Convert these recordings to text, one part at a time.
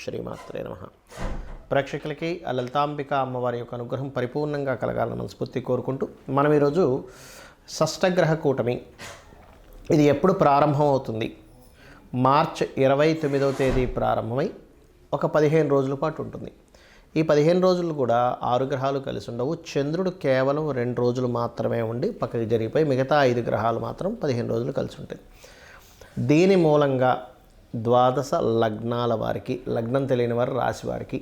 శ్రీమాత్రే నమః. ప్రేక్షకులకి ఆ లలితాంబిక అమ్మవారి యొక్క అనుగ్రహం పరిపూర్ణంగా కలగాలని మనస్ఫూర్తి కోరుకుంటూ మనం ఈరోజు షష్టగ్రహ కూటమి ఇది ఎప్పుడు ప్రారంభం అవుతుంది? మార్చ్ 29వ తేదీ ప్రారంభమై ఒక 15 రోజుల పాటు ఉంటుంది. ఈ 15 రోజులు కూడా 6 గ్రహాలు కలిసి ఉండవు. చంద్రుడు కేవలం 2 రోజులు మాత్రమే ఉండి పక్కకి జరిగిపోయి మిగతా 5 గ్రహాలు మాత్రం 15 రోజులు కలిసి ఉంటాయి. దీని మూలంగా ద్వాదశ లగ్నాల వారికి, లగ్నం తెలియని వారు రాశి వారికి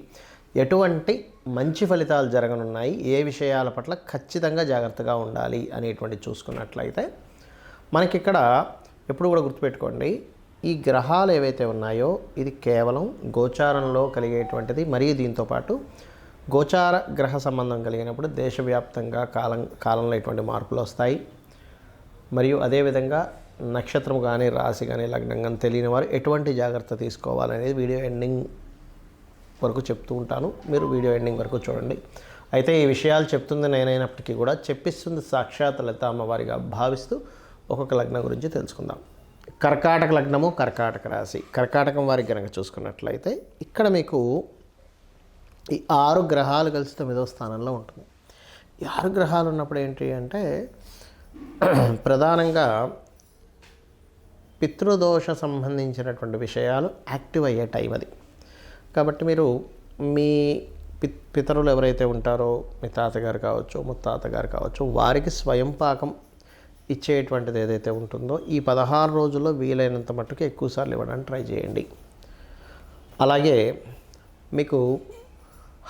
ఎటువంటి మంచి ఫలితాలు జరగనున్నాయి, ఏ విషయాల పట్ల ఖచ్చితంగా జాగ్రత్తగా ఉండాలి అనేటువంటి చూసుకున్నట్లయితే మనకి ఇక్కడ ఎప్పుడు కూడా గుర్తుపెట్టుకోండి, ఈ గ్రహాలు ఏవైతే ఉన్నాయో ఇది కేవలం గోచారంలో కలిగేటువంటిది. మరియు దీంతోపాటు గోచార గ్రహ సంబంధం కలిగినప్పుడు దేశవ్యాప్తంగా కాలంలో ఎటువంటి మార్పులు వస్తాయి. మరియు అదేవిధంగా నక్షత్రం కానీ రాశి కానీ లగ్నం కానీ తెలియని వారు ఎటువంటి జాగ్రత్త తీసుకోవాలనేది వీడియో ఎండింగ్ వరకు చెప్తూ ఉంటాను. మీరు వీడియో ఎండింగ్ వరకు చూడండి. అయితే ఈ విషయాలు చెప్తుంది నేనైనప్పటికీ కూడా చెప్పిస్తుంది సాక్షాత్ లలిత అమ్మవారిగా భావిస్తూ ఒక్కొక్క లగ్నం గురించి తెలుసుకుందాం. కర్కాటక లగ్నము, కర్కాటక రాశి. కర్కాటకం వారికి కనుక చూసుకున్నట్లయితే ఇక్కడ మీకు ఈ 6 గ్రహాలు కలిసి 9వ స్థానంలో ఉంటుంది. ఈ 6 గ్రహాలు ఉన్నప్పుడు ఏంటి అంటే ప్రధానంగా పితృదోష సంబంధించినటువంటి విషయాలు యాక్టివ్ అయ్యే టైం అది. కాబట్టి మీరు మీ పితరులు ఎవరైతే ఉంటారో, మీ తాతగారు కావచ్చు, ముత్తాతగారు కావచ్చు, వారికి స్వయం పాకం ఇచ్చేటువంటిది ఏదైతే ఉంటుందో ఈ 16 రోజుల్లో వీలైనంత మట్టుకు ఎక్కువసార్లు ఇవ్వడానికి ట్రై చేయండి. అలాగే మీకు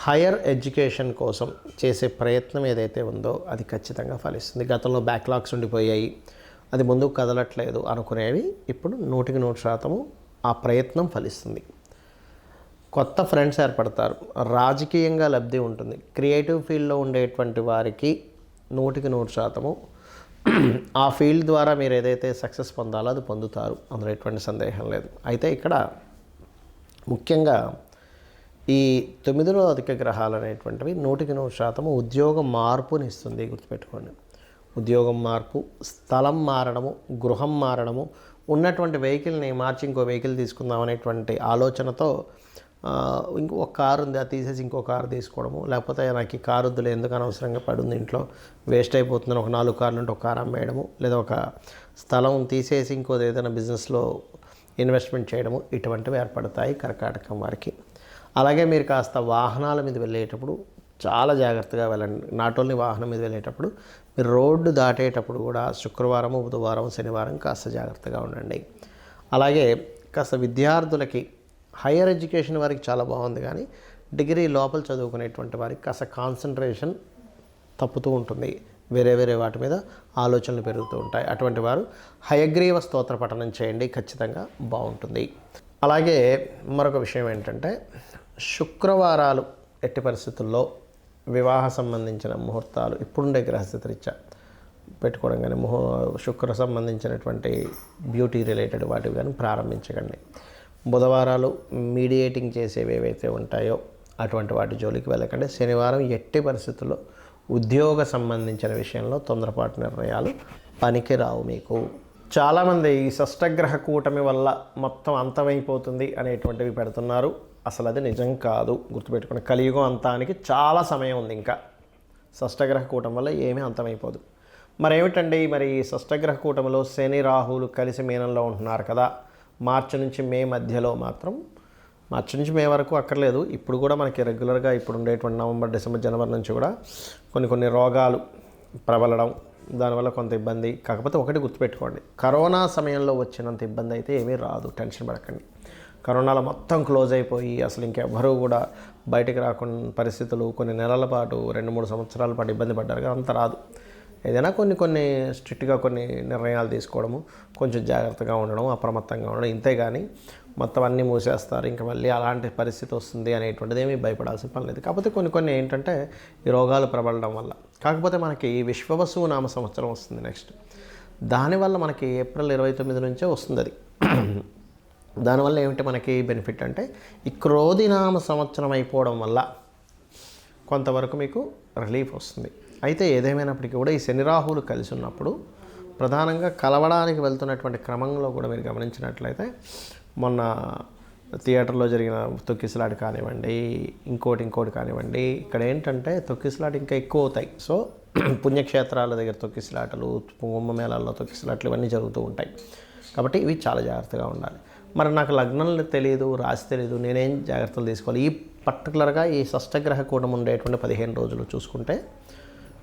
హయ్యర్ ఎడ్యుకేషన్ కోసం చేసే ప్రయత్నం ఏదైతే ఉందో అది ఖచ్చితంగా ఫలిస్తుంది. గతంలో బ్యాక్లాగ్స్ ఉండిపోయాయి, అది ముందుకు కదలట్లేదు అనుకునేవి ఇప్పుడు 100% ఆ ప్రయత్నం ఫలిస్తుంది. కొత్త ఫ్రెండ్స్ ఏర్పడతారు, రాజకీయంగా లబ్ధి ఉంటుంది. క్రియేటివ్ ఫీల్డ్లో ఉండేటువంటి వారికి 100% ఆ ఫీల్డ్ ద్వారా మీరు ఏదైతే సక్సెస్ పొందాలో అది పొందుతారు, అందులో ఎటువంటి సందేహం లేదు. అయితే ఇక్కడ ముఖ్యంగా ఈ 9లో అధిక గ్రహాలు అనేటువంటివి 100% ఉద్యోగ మార్పుని ఇస్తుంది. గుర్తుపెట్టుకోండి, ఉద్యోగం మార్పు, స్థలం మారడము, గృహం మారడము, ఉన్నటువంటి వెహికల్ని మార్చి ఇంకో వెహికల్ తీసుకుందాం అనేటువంటి ఆలోచనతో ఇంకో కారు ఉంది అది తీసేసి ఇంకో కారు తీసుకోవడము, లేకపోతే నాకు ఈ కారు వద్దులే ఎందుకు అనవసరంగా పడుంది ఇంట్లో వేస్ట్ అయిపోతుందని ఒక 4 కార్లు ఉంటే ఒక కారు అమ్మేయడము, లేదా ఒక స్థలం తీసేసి ఇంకోది ఏదైనా బిజినెస్లో ఇన్వెస్ట్మెంట్ చేయడము, ఇటువంటివి ఏర్పడతాయి కర్కాటకం వారికి. అలాగే మీరు కాస్త వాహనాల మీద వెళ్ళేటప్పుడు చాలా జాగ్రత్తగా వెళ్ళండి. నాట్ ఓన్లీ వాహనం మీద వెళ్ళేటప్పుడు మీరు రోడ్డు దాటేటప్పుడు కూడా శుక్రవారము, బుధవారం, శనివారం కాస్త జాగ్రత్తగా ఉండండి. అలాగే కాస్త విద్యార్థులకి హయ్యర్ ఎడ్యుకేషన్ వారికి చాలా బాగుంది, కానీ డిగ్రీ లోపల చదువుకునేటువంటి వారికి కాస్త కాన్సన్ట్రేషన్ తప్పుతూ ఉంటుంది. వేరే వాటి మీద ఆలోచనలు పెరుగుతూ ఉంటాయి. అటువంటి వారు హయగ్రీవ స్తోత్ర పఠనం చేయండి, ఖచ్చితంగా బాగుంటుంది. అలాగే మరొక విషయం ఏంటంటే శుక్రవారాలు ఎట్టి పరిస్థితుల్లో వివాహ సంబంధించిన ముహూర్తాలు ఇప్పుడుండే గ్రహస్థితిరీత్యా పెట్టుకోవడం కానీ శుక్ర సంబంధించినటువంటి బ్యూటీ రిలేటెడ్ వాటివి కానీ ప్రారంభించకండి. బుధవారాలు మీడియేటింగ్ చేసేవి ఏవైతే ఉంటాయో అటువంటి వాటి జోలికి వెళ్ళకండి. శనివారం ఎట్టి పరిస్థితుల్లో ఉద్యోగ సంబంధించిన విషయంలో తొందరపాటు నిర్ణయాలు పనికిరావు మీకు. చాలామంది ఈ షష్టగ్రహ కూటమి వల్ల మొత్తం అంతమైపోతుంది అనేటువంటివి పెడుతున్నారు. అసలు అది నిజం కాదు. గుర్తుపెట్టుకుని కలియుగం అంతానికి చాలా సమయం ఉంది. ఇంకా షష్టగ్రహ కూటమి వల్ల ఏమీ అంతమైపోదు. మరేమిటండి మరి షష్టగ్రహ కూటమిలో శని రాహువులు కలిసి మీనంలో ఉంటున్నారు కదా, మార్చి నుంచి మే మధ్యలో మాత్రం, మార్చి నుంచి మే వరకు అక్కర్లేదు, ఇప్పుడు కూడా మనకి రెగ్యులర్గా ఇప్పుడు ఉండేటువంటి నవంబర్, డిసెంబర్, జనవరి నుంచి కూడా కొన్ని రోగాలు ప్రబలడం, దానివల్ల కొంత ఇబ్బంది. కాకపోతే ఒకటి గుర్తుపెట్టుకోండి, కరోనా సమయంలో వచ్చినంత ఇబ్బంది అయితే ఏమీ రాదు, టెన్షన్ పడకండి. కరోనాలో మొత్తం క్లోజ్ అయిపోయి అసలు ఇంకెవ్వరూ కూడా బయటికి రాకుండా పరిస్థితులు కొన్ని నెలల పాటు 2-3 సంవత్సరాల పాటు ఇబ్బంది పడ్డారు, కానీ అంత రాదు. ఏదైనా కొన్ని స్ట్రిక్ట్గా కొన్ని నిర్ణయాలు తీసుకోవడము, కొంచెం జాగ్రత్తగా ఉండడం, అప్రమత్తంగా ఉండడం, ఇంతే కానీ మొత్తం అన్నీ మూసేస్తారు ఇంకా మళ్ళీ అలాంటి పరిస్థితి వస్తుంది అనేటువంటిది ఏమీ భయపడాల్సిన పని లేదు. కాకపోతే కొన్ని ఏంటంటే ఈ రోగాలు ప్రబలడం వల్ల. కాకపోతే మనకి విశ్వవసు నామ సంవత్సరం వస్తుంది నెక్స్ట్. దానివల్ల మనకి ఏప్రిల్ 29 నుంచే వస్తుంది అది. దానివల్ల ఏమిటి మనకి బెనిఫిట్ అంటే ఈ క్రోధినామ సంవత్సరం అయిపోవడం వల్ల కొంతవరకు మీకు రిలీఫ్ వస్తుంది. అయితే ఏదేమైనప్పటికీ కూడా ఈ శని రాహువులు కలిసి ఉన్నప్పుడు ప్రధానంగా కలవడానికి వెళ్తున్నటువంటి క్రమంలో కూడా మీరు గమనించినట్లయితే మొన్న థియేటర్లో జరిగిన తొక్కిసలాట కానివ్వండి, ఇంకోటి కానివ్వండి, ఇక్కడ ఏంటంటే తొక్కిసలాట ఇంకా ఎక్కువ అవుతాయి. సో పుణ్యక్షేత్రాల దగ్గర తొక్కిసలాటలు, కుంభమేళాల్లో తొక్కిసలాటలు ఇవన్నీ జరుగుతూ ఉంటాయి. కాబట్టి ఇవి చాలా జాగ్రత్తగా ఉండాలి. మరి నాకు లగ్నం తెలియదు, రాశి తెలియదు, నేనేం జాగ్రత్తలు తీసుకోవాలి? ఈ పర్టికులర్గా ఈ షష్టగ్రహ కూటమి ఉండేటువంటి 15 రోజులు చూసుకుంటే,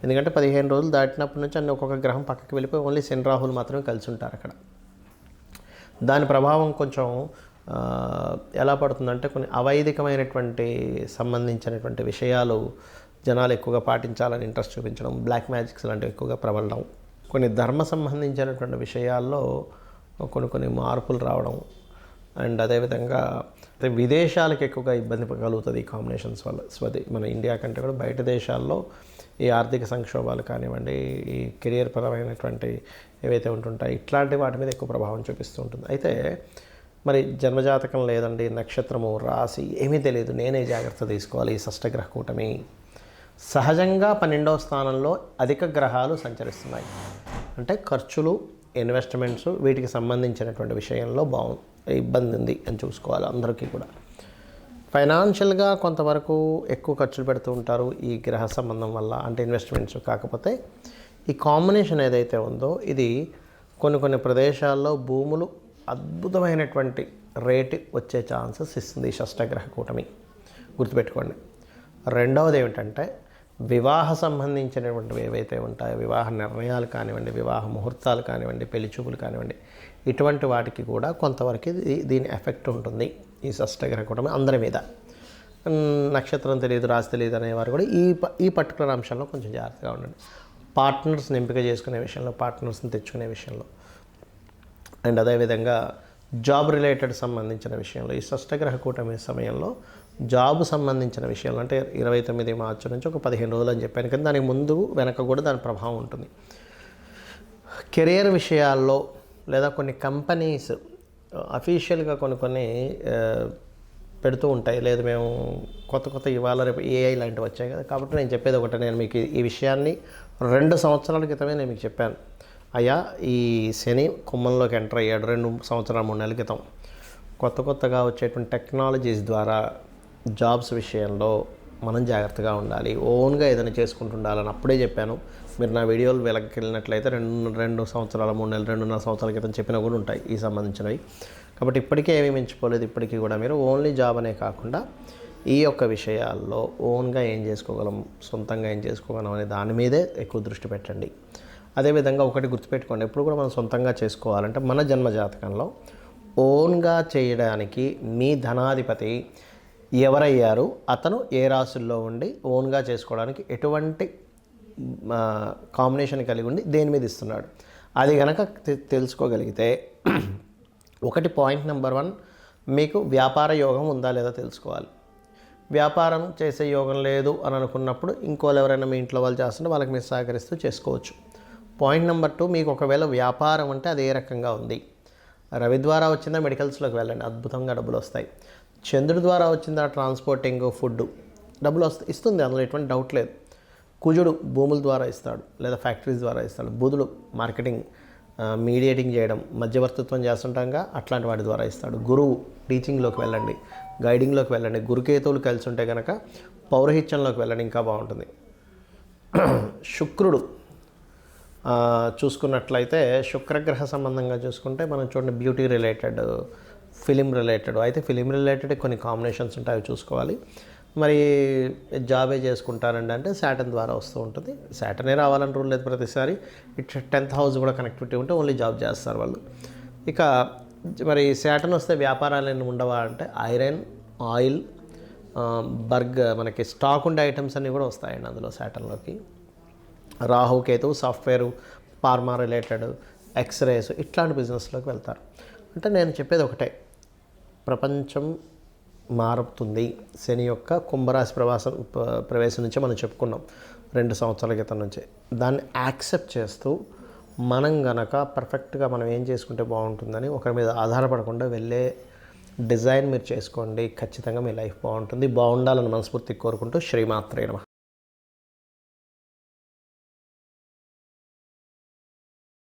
ఎందుకంటే 15 రోజులు దాటినప్పటి నుంచి అన్ని ఒక్కొక్క గ్రహం పక్కకి వెళ్ళిపోయి ఓన్లీ శని రాహులు మాత్రమే కలిసి ఉంటారు అక్కడ. దాని ప్రభావం కొంచెం ఎలా పడుతుందంటే కొన్ని అవైదికమైనటువంటి సంబంధించినటువంటి విషయాలు జనాలు ఎక్కువగా పాటించాలని ఇంట్రెస్ట్ చూపించడం, బ్లాక్ మ్యాజిక్స్ లాంటివి ఎక్కువగా ప్రబలడం, కొన్ని ధర్మ సంబంధించినటువంటి విషయాల్లో కొన్ని మార్పులు రావడం, అండ్ అదేవిధంగా విదేశాలకు ఎక్కువగా ఇబ్బంది కలుగుతుంది ఈ కాంబినేషన్స్ వల్ల. మన ఇండియా కంటే కూడా బయట దేశాల్లో ఈ ఆర్థిక సంక్షోభాలు కానివ్వండి, ఈ కెరియర్ పరమైనటువంటి ఏవైతే ఉంటుంటాయి, ఇట్లాంటి వాటి మీద ఎక్కువ ప్రభావం చూపిస్తూ ఉంటుంది. అయితే మరి జన్మజాతకం లేదండి, నక్షత్రము, రాశి ఏమీ తెలియదు, నేనే జాగ్రత్త తీసుకోవాలి ఈ షష్టగ్రహ కూటమి. సహజంగా 12వ స్థానంలో అధిక గ్రహాలు సంచరిస్తున్నాయి. అంటే ఖర్చులు, ఇన్వెస్ట్మెంట్స్, వీటికి సంబంధించినటువంటి విషయంలో ఇబ్బంది ఉంది అని చూసుకోవాలి అందరికీ కూడా. ఫైనాన్షియల్గా కొంతవరకు ఎక్కువ ఖర్చులు పెడుతూ ఉంటారు ఈ గ్రహ సంబంధం వల్ల, అంటే ఇన్వెస్ట్మెంట్స్. కాకపోతే ఈ కాంబినేషన్ ఏదైతే ఉందో ఇది కొన్ని ప్రదేశాల్లో భూములు అద్భుతమైనటువంటి రేటు వచ్చే ఛాన్సెస్ ఇస్తుంది ఈ షష్టగ్రహ కూటమి, గుర్తుపెట్టుకోండి. రెండవది ఏమిటంటే వివాహ సంబంధించినటువంటివి ఏవైతే ఉంటాయో, వివాహ నిర్ణయాలు కానివ్వండి, వివాహ ముహూర్తాలు కానివ్వండి, పెళ్లి చూపులు కానివ్వండి, ఇటువంటి వాటికి కూడా కొంతవరకు దీని ఎఫెక్ట్ ఉంటుంది ఈ షష్టగ్రహ కూటమి అందరి మీద. నక్షత్రం తెలియదు, రాశి తెలియదు అనేవారు కూడా ఈ పర్టికులర్ అంశంలో కొంచెం జాగ్రత్తగా ఉండండి. పార్ట్నర్స్ని ఎంపిక చేసుకునే విషయంలో, పార్ట్నర్స్ని తెచ్చుకునే విషయంలో, అండ్ అదేవిధంగా జాబ్ రిలేటెడ్ సంబంధించిన విషయంలో ఈ షష్టగ్రహ కూటమి సమయంలో జాబ్ సంబంధించిన విషయంలో, అంటే 29 మార్చి నుంచి ఒక 15 రోజులు అని చెప్పాను కానీ దానికి ముందు వెనక కూడా దాని ప్రభావం ఉంటుంది. కెరియర్ విషయాల్లో లేదా కొన్ని కంపెనీస్ అఫీషియల్గా కొన్ని పెడుతూ ఉంటాయి, లేదు మేము కొత్త ఇవాళ రేపు ఏఐ లాంటివి వచ్చాయి కదా. కాబట్టి నేను చెప్పేది ఒకటి, నేను మీకు ఈ విషయాన్ని 2 సంవత్సరాల క్రితమే నేను మీకు చెప్పాను. అయ్యా ఈ శని కుంభంలోకి ఎంటర్ అయ్యాడు 2 సంవత్సరాలు 3 నెలల క్రితం. కొత్తగా వచ్చేటువంటి టెక్నాలజీస్ ద్వారా జాబ్స్ విషయంలో మనం జాగ్రత్తగా ఉండాలి, ఓన్గా ఏదైనా చేసుకుంటుండాలని అప్పుడే చెప్పాను. మీరు నా వీడియోలు వెనక్కి వెళ్ళినట్లయితే 2 సంవత్సరాల 3 నెలలు 2.5 సంవత్సరాల క్రితం చెప్పినా కూడా ఉంటాయి ఈ సంబంధించినవి. కాబట్టి ఇప్పటికే ఏమీ మించిపోలేదు. ఇప్పటికీ కూడా మీరు ఓన్లీ జాబ్ అనే కాకుండా ఈ యొక్క విషయాల్లో ఓన్గా ఏం చేసుకోగలం, సొంతంగా ఏం చేసుకోగలం అనే దాని మీదే ఎక్కువ దృష్టి పెట్టండి. అదేవిధంగా ఒకటి గుర్తుపెట్టుకోండి, ఎప్పుడు కూడా మనం సొంతంగా చేసుకోవాలంటే మన జన్మజాతకంలో ఓన్గా చేయడానికి మీ ధనాధిపతి ఎవరయ్యారు, అతను ఏ రాశుల్లో ఉండి ఓన్గా చేసుకోవడానికి ఎటువంటి కాంబినేషన్ కలిగి ఉండి దేని మీద ఇస్తున్నాడు, అది కనుక తెలుసుకోగలిగితే ఒకటి పాయింట్ నెంబర్ 1, మీకు వ్యాపార యోగం ఉందా లేదా తెలుసుకోవాలి. వ్యాపారం చేసే యోగం లేదు అని అనుకున్నప్పుడు ఇంకోళ్ళు ఎవరైనా మీ ఇంట్లో వాళ్ళు చేస్తుంటే వాళ్ళకి మీరు సహకరిస్తూ చేసుకోవచ్చు. పాయింట్ నెంబర్ 2, మీకు ఒకవేళ వ్యాపారం అంటే అది ఏ రకంగా ఉంది. రవి ద్వారా వచ్చిందా మెడికల్స్లోకి వెళ్ళండి, అద్భుతంగా డబ్బులు వస్తాయి. చంద్రుడి ద్వారా వచ్చిందా ట్రాన్స్పోర్టింగ్, ఫుడ్ డబ్బులు ఇస్తుంది, అందులో ఎటువంటి డౌట్ లేదు. కుజుడు భూముల ద్వారా ఇస్తాడు లేదా ఫ్యాక్టరీస్ ద్వారా ఇస్తాడు. బుధుడు మార్కెటింగ్, మీడియేటింగ్ చేయడం, మధ్యవర్తిత్వం చేస్తుంటాగా అట్లాంటి వాటి ద్వారా ఇస్తాడు. గురువు టీచింగ్లోకి వెళ్ళండి, గైడింగ్లోకి వెళ్ళండి. గురుకేతువులు కలిసి ఉంటే కనుక పౌరహిత్యంలోకి వెళ్ళండి, ఇంకా బాగుంటుంది. శుక్రుడు చూసుకున్నట్లయితే శుక్రగ్రహ సంబంధంగా చూసుకుంటే మనం చూడండి బ్యూటీ రిలేటెడ్, ఫిలిం రిలేటెడ్, అయితే ఫిలిం రిలేటెడ్ కొన్ని కాంబినేషన్స్ ఉంటాయి, అవి చూసుకోవాలి. మరి జాబే చేసుకుంటారండి అంటే శాటర్న్ ద్వారా వస్తూ ఉంటుంది. శాటర్నే రావాలని రూల్ లేదు ప్రతిసారి. 10th హౌస్ కూడా కనెక్టివిటీ ఉంటే ఓన్లీ జాబ్ చేస్తారు వాళ్ళు. ఇక మరి శాటర్న్ వస్తే వ్యాపారాలు ఏమి ఉండవా అంటే ఐరన్, ఆయిల్, మనకి స్టాక్ ఉండే ఐటమ్స్ అన్నీ కూడా వస్తాయండి అందులో శాటర్న్లోకి. రాహు కేతువు సాఫ్ట్వేరు, ఫార్మా రిలేటెడ్, ఎక్స్రేస్, ఇట్లాంటి బిజినెస్లోకి వెళ్తారు. అంటే నేను చెప్పేది ఒకటే, ప్రపంచం మారుతుంది. శని యొక్క కుంభరాశి ప్రవేశం నుంచే మనం చెప్పుకున్నాం 2 సంవత్సరాల క్రితం నుంచే. దాన్ని యాక్సెప్ట్ చేస్తూ మనం గనక పర్ఫెక్ట్గా మనం ఏం చేసుకుంటే బాగుంటుందని ఒకరి మీద ఆధారపడకుండా వెళ్ళే డిజైన్ మీరు చేసుకోండి. ఖచ్చితంగా మీ లైఫ్ బాగుంటుంది. బాగుండాలని మనస్ఫూర్తిగా కోరుకుంటూ శ్రీమాత్రే నమః.